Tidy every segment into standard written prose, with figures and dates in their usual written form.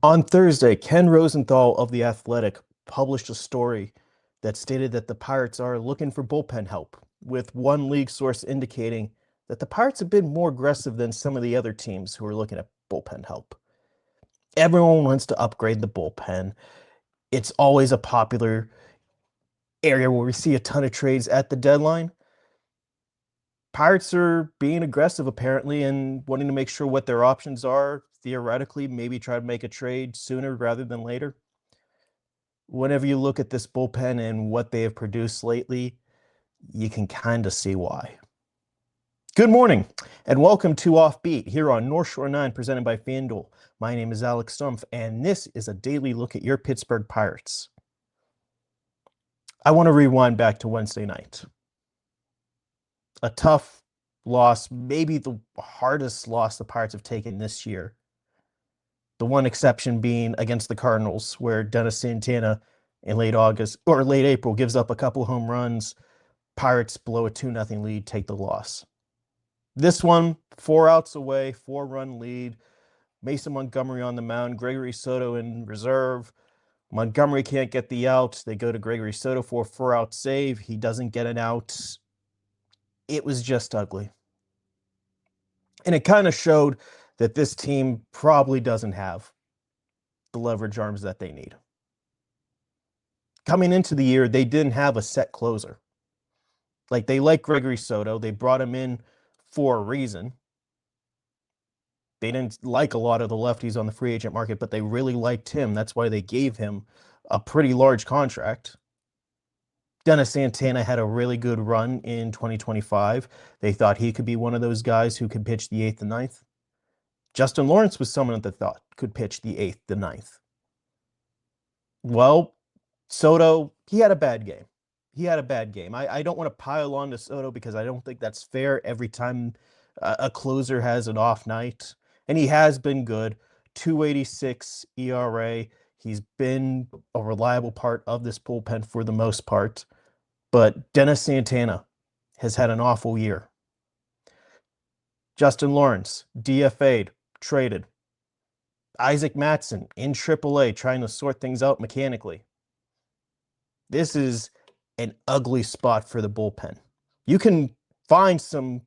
On Thursday, Ken Rosenthal of The Athletic published a story that stated that the Pirates are looking for bullpen help, with one league source indicating that the Pirates have been more aggressive than some of the other teams who are looking at bullpen help. Everyone wants to upgrade the bullpen. It's always a popular area where we see a ton of trades at the deadline. Pirates are being aggressive apparently and wanting to make sure what their options are. Theoretically, maybe try to make a trade sooner rather than later. Whenever you look at this bullpen and what they have produced lately, you can kind of see why. Good morning and welcome to Offbeat here on North Shore 9 presented by FanDuel. My name is Alex Stumpf and this is a daily look at your Pittsburgh Pirates. I want to rewind back to Wednesday night. A tough loss, maybe the hardest loss the Pirates have taken this year. The one exception being against the Cardinals, where Dennis Santana in late August or late April gives up a couple home runs. Pirates blow a 2-0 lead, take the loss. This one, 4 outs away, 4-run lead. Mason Montgomery on the mound, Gregory Soto in reserve. Montgomery can't get the out. They go to Gregory Soto for a 4-out save. He doesn't get an out. It was just ugly. And it kind of showed that this team probably doesn't have the leverage arms that they need. Coming into the year, they didn't have a set closer. Like, they like Gregory Soto. They brought him in for a reason. They didn't like a lot of the lefties on the free agent market, but they really liked him. That's why they gave him a pretty large contract. Dennis Santana had a really good run in 2025. They thought he could be one of those guys who could pitch the 8th and 9th. Justin Lawrence was someone that they thought could pitch the 8th, the 9th. Well, Soto, he had a bad game. I don't want to pile on to Soto because I don't think that's fair every time a closer has an off night. And he has been good. 2.86 ERA. He's been a reliable part of this bullpen for the most part. But Dennis Santana has had an awful year. Justin Lawrence, DFA'd, traded. Isaac Mattson in AAA trying to sort things out mechanically. This is an ugly spot for the bullpen. You can find some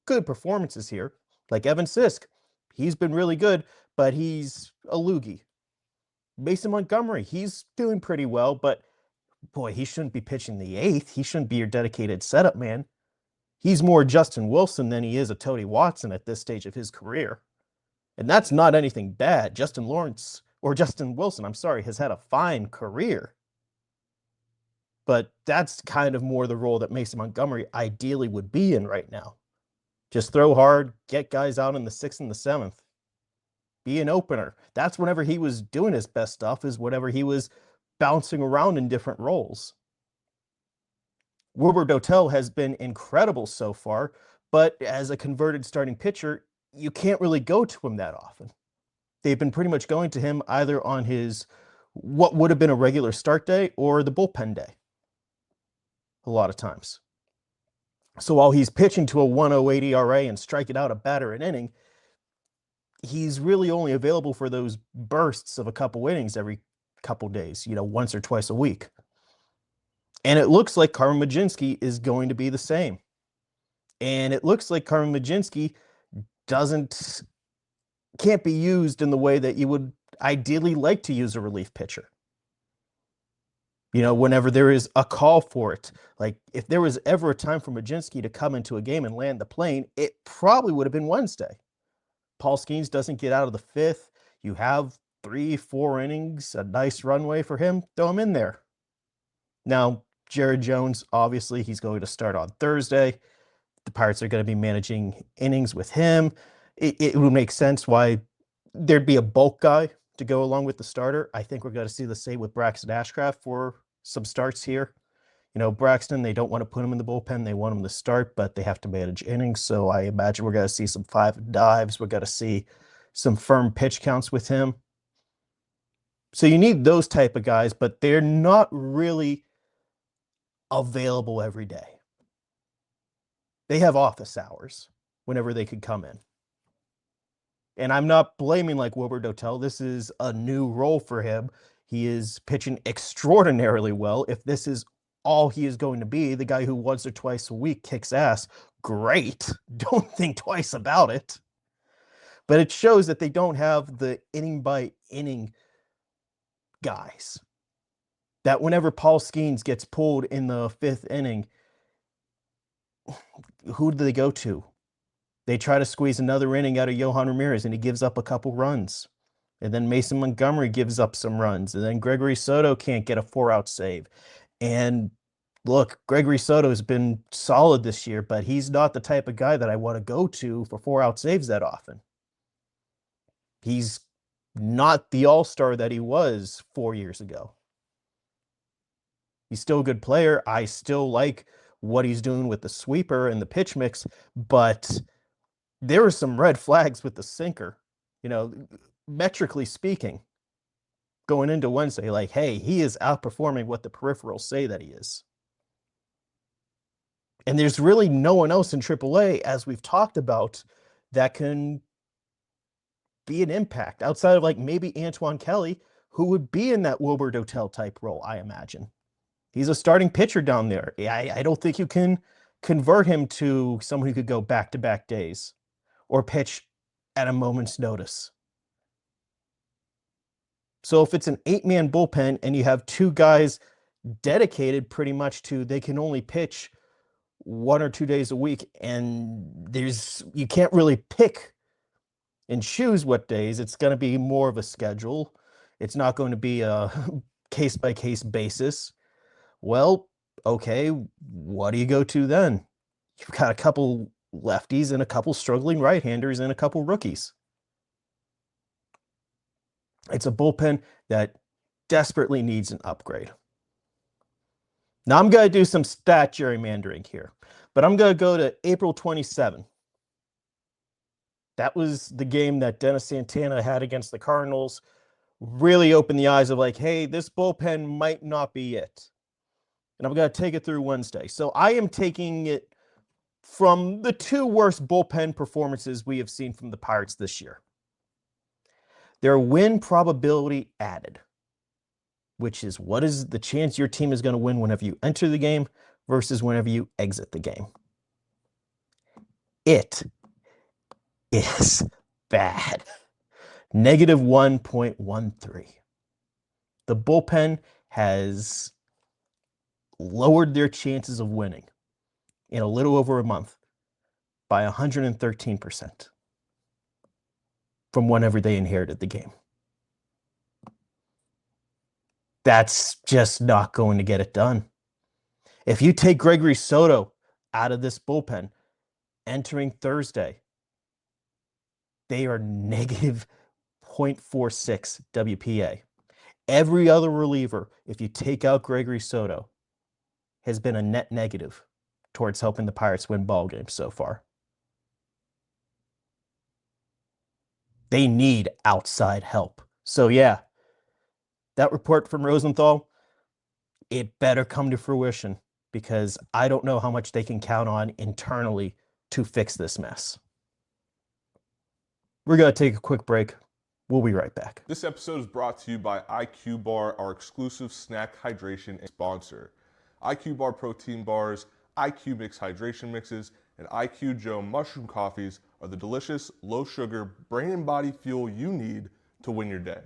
good performances here, like Evan Sisk. He's been really good, but he's a loogie. Mason Montgomery, he's doing pretty well, but boy, he shouldn't be pitching the 8th. He shouldn't be your dedicated setup man. He's more Justin Wilson than he is a Tony Watson at this stage of his career. And that's not anything bad. Justin Wilson, I'm sorry, has had a fine career. But that's kind of more the role that Mason Montgomery ideally would be in right now. Just throw hard, get guys out in the 6th and the 7th. Be an opener. That's whenever he was doing his best stuff, is whenever he was bouncing around in different roles. Wilbur Dotel has been incredible so far, but as a converted starting pitcher, you can't really go to him that often. They've been pretty much going to him either on his what would have been a regular start day or the bullpen day. A lot of times. So while he's pitching to a 1.08 ERA and striking out a batter an inning, he's really only available for those bursts of a couple innings every couple days, once or twice a week. And it looks like Carmen Mlodzinski is going to be the same. And it looks like Carmen Mlodzinski can't be used in the way that you would ideally like to use a relief pitcher. Whenever there is a call for it. Like, if there was ever a time for Mlodzinski to come into a game and land the plane, it probably would have been Wednesday. Paul Skeens doesn't get out of the 5th. You have 3-4 innings, a nice runway for him. Throw him in there. Now, Jared Jones, obviously, he's going to start on Thursday. The Pirates are going to be managing innings with him. It would make sense why there'd be a bulk guy to go along with the starter. I think we're going to see the same with Braxton Ashcraft for some starts here. Braxton, they don't want to put him in the bullpen. They want him to start, but they have to manage innings. So I imagine we're going to see some 5 dives. We're going to see some firm pitch counts with him. So you need those type of guys, but they're not really available every day. They have office hours whenever they could come in. And I'm not blaming like Wilbur Dotel. This is a new role for him. He is pitching extraordinarily well. If this is all he is going to be, the guy who once or twice a week kicks ass, great. Don't think twice about it. But it shows that they don't have the inning by inning guys. That whenever Paul Skeens gets pulled in the 5th inning, who do they go to? They try to squeeze another inning out of Johan Ramirez, and he gives up a couple runs. And then Mason Montgomery gives up some runs. And then Gregory Soto can't get a 4-out save. And look, Gregory Soto has been solid this year, but he's not the type of guy that I want to go to for 4-out saves that often. He's not the all-star that he was 4 years ago. He's still a good player. I still like what he's doing with the sweeper and the pitch mix, but there are some red flags with the sinker, metrically speaking, going into Wednesday. Like, hey, he is outperforming what the peripherals say that he is. And there's really no one else in AAA, as we've talked about, that can be an impact outside of like maybe Antoine Kelly, who would be in that Wilbur Dotel type role, I imagine. He's a starting pitcher down there. I don't think you can convert him to someone who could go back-to-back days or pitch at a moment's notice. So if it's an 8-man bullpen and you have 2 guys dedicated pretty much to they can only pitch 1 or 2 days a week, and you can't really pick and choose what days. It's going to be more of a schedule. It's not going to be a case-by-case basis. Well, okay, what do you go to then? You've got a couple lefties and a couple struggling right-handers and a couple rookies. It's a bullpen that desperately needs an upgrade. Now, I'm going to do some stat gerrymandering here, but I'm going to go to April 27. That was the game that Dennis Santana had against the Cardinals. Really opened the eyes of like, hey, this bullpen might not be it. And I'm going to take it through Wednesday. So I am taking it from the 2 worst bullpen performances we have seen from the Pirates this year. Their win probability added, which is what is the chance your team is going to win whenever you enter the game versus whenever you exit the game. It is bad. Negative 1.13. The bullpen has lowered their chances of winning in a little over a month by 113% from whenever they inherited the game. That's just not going to get it done. If you take Gregory Soto out of this bullpen entering Thursday, they are negative 0.46 WPA. Every other reliever, if you take out Gregory Soto, has been a net negative towards helping the Pirates win ball games so far. They need outside help. So yeah, that report from Rosenthal, it better come to fruition because I don't know how much they can count on internally to fix this mess. We're going to take a quick break. We'll be right back. This episode is brought to you by IQ Bar, our exclusive snack hydration sponsor. IQ Bar protein bars, IQ Mix hydration mixes, and IQ Joe mushroom coffees are the delicious, low-sugar, brain and body fuel you need to win your day.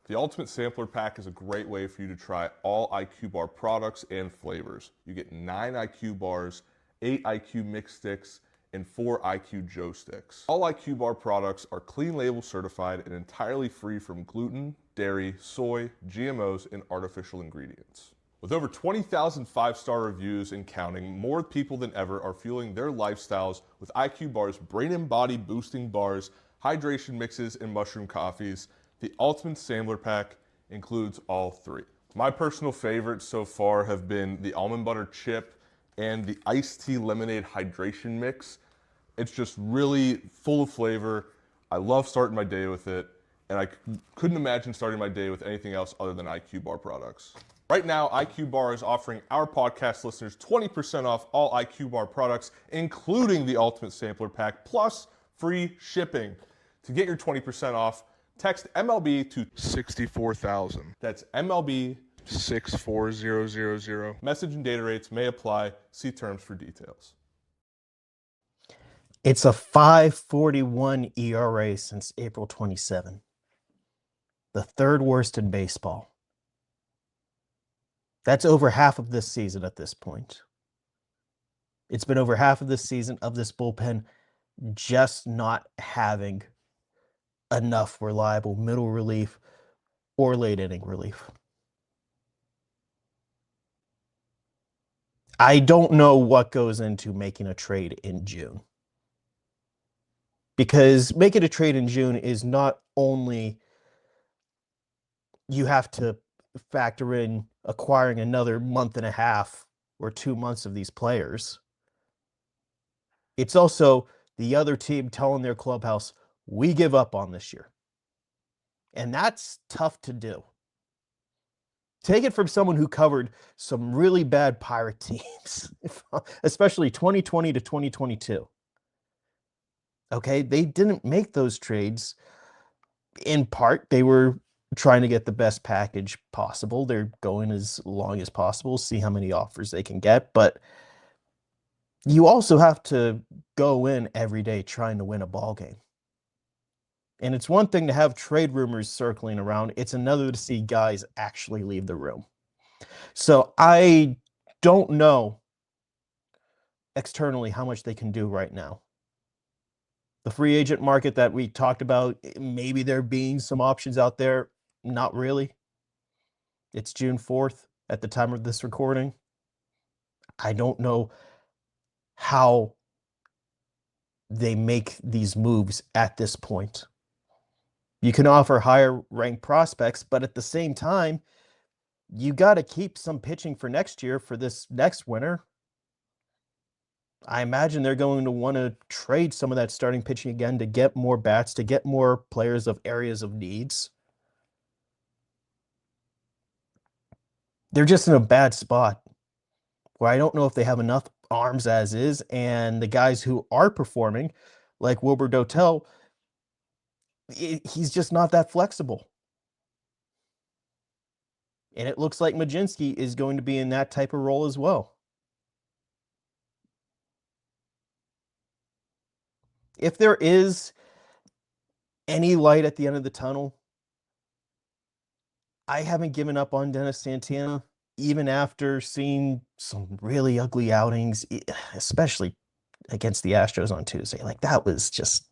The Ultimate Sampler Pack is a great way for you to try all IQ Bar products and flavors. You get 9 IQ bars, 8 IQ Mix sticks, and 4 IQ Joe sticks. All IQ Bar products are clean label certified and entirely free from gluten, dairy, soy, GMOs, and artificial ingredients. With over 20,000 5-star reviews and counting, more people than ever are fueling their lifestyles with IQ Bar's brain and body boosting bars, hydration mixes, and mushroom coffees. The Ultimate Sampler Pack includes all 3. My personal favorites so far have been the almond butter chip and the iced tea lemonade hydration mix. It's just really full of flavor. I love starting my day with it, and I couldn't imagine starting my day with anything else other than IQ Bar products. Right now, IQ Bar is offering our podcast listeners 20% off all IQ Bar products, including the Ultimate Sampler Pack, plus free shipping. To get your 20% off, text MLB to 64,000. That's MLB 64000. Message and data rates may apply. See terms for details. It's a 5.41 ERA since April 27, the third worst in baseball. That's over half of this season at this point. It's been over half of this season of this bullpen just not having enough reliable middle relief or late inning relief. I don't know what goes into making a trade in June. Because making a trade in June is not only you have to factor in acquiring another month and a half or 2 months of these players. It's also the other team telling their clubhouse, we give up on this year. And that's tough to do. Take it from someone who covered some really bad Pirate teams, especially 2020 to 2022. Okay, they didn't make those trades. In part, they were trying to get the best package possible. They're going as long as possible, see how many offers they can get. But you also have to go in every day trying to win a ball game. And it's one thing to have trade rumors circling around. It's another to see guys actually leave the room. So I don't know externally how much they can do right now. The free agent market that we talked about, maybe there being some options out there. Not really. It's June 4th at the time of this recording. I don't know how they make these moves at this point. You can offer higher ranked prospects, but at the same time, you got to keep some pitching for next year for this next winter. I imagine they're going to want to trade some of that starting pitching again to get more bats, to get more players of areas of needs. They're just in a bad spot where I don't know if they have enough arms as is, and the guys who are performing, like Wilbur Dotel, he's just not that flexible. And it looks like Majinski is going to be in that type of role as well. If there is any light at the end of the tunnel, I haven't given up on Dennis Santana, even after seeing some really ugly outings, especially against the Astros on Tuesday. Like, that was just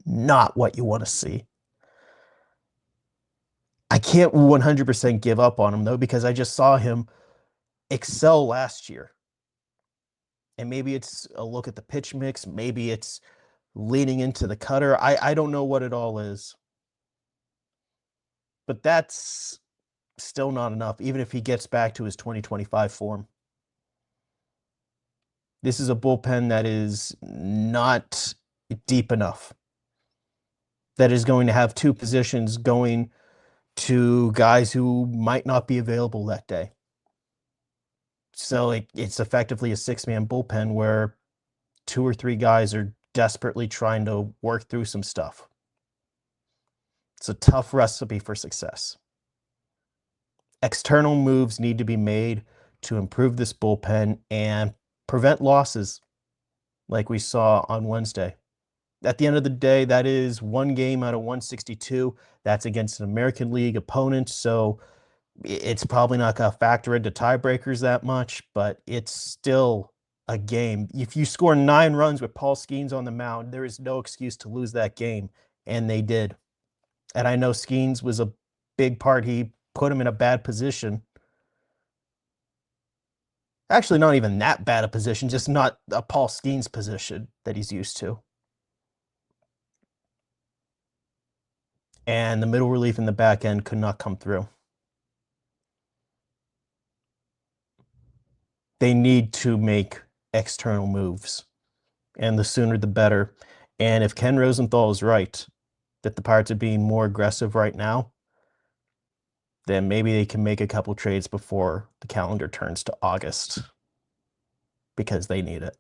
not what you want to see. I can't 100% give up on him, though, because I just saw him excel last year. And maybe it's a look at the pitch mix. Maybe it's leaning into the cutter. I don't know what it all is. But that's still not enough, even if he gets back to his 2025 form. This is a bullpen that is not deep enough. That is going to have two positions going to guys who might not be available that day. So it's effectively a six-man bullpen where two or three guys are desperately trying to work through some stuff. It's a tough recipe for success. External moves need to be made to improve this bullpen and prevent losses like we saw on Wednesday. At the end of the day, that is one game out of 162. That's against an American League opponent, so it's probably not going to factor into tiebreakers that much, but it's still a game. If you score 9 runs with Paul Skeens on the mound, there is no excuse to lose that game, and they did. And I know Skeens was a big part. He put him in a bad position. Actually, not even that bad a position, just not a Paul Skeens position that he's used to. And the middle relief in the back end could not come through. They need to make external moves, and the sooner the better. And if Ken Rosenthal is right, that the Pirates are being more aggressive right now, then maybe they can make a couple trades before the calendar turns to August, because they need it.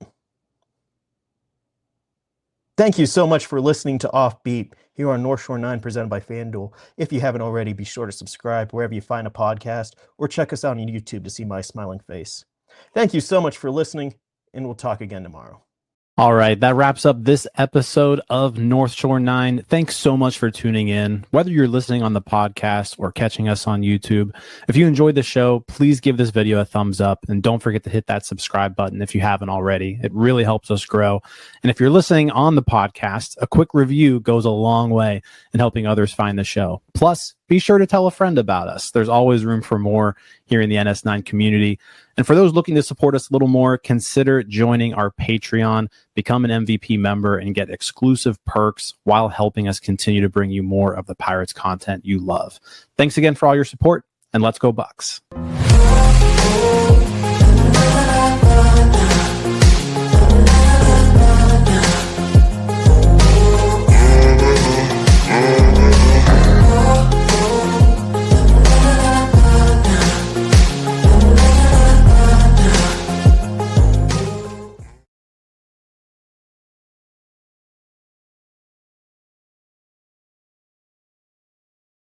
Thank you so much for listening to Offbeat here on North Shore 9 presented by FanDuel. If you haven't already, be sure to subscribe wherever you find a podcast or check us out on YouTube to see my smiling face. Thank you so much for listening, and we'll talk again tomorrow. All right, that wraps up this episode of North Shore 9. Thanks so much for tuning in, whether you're listening on the podcast or catching us on YouTube. If you enjoyed the show, please give this video a thumbs up, and don't forget to hit that subscribe button if you haven't already. It really helps us grow. And if you're listening on the podcast, a quick review goes a long way in helping others find the show. Plus, be sure to tell a friend about us. There's always room for more here in the NS9 community. And for those looking to support us a little more, consider joining our Patreon, become an MVP member, and get exclusive perks while helping us continue to bring you more of the Pirates content you love. Thanks again for all your support, and let's go Bucks.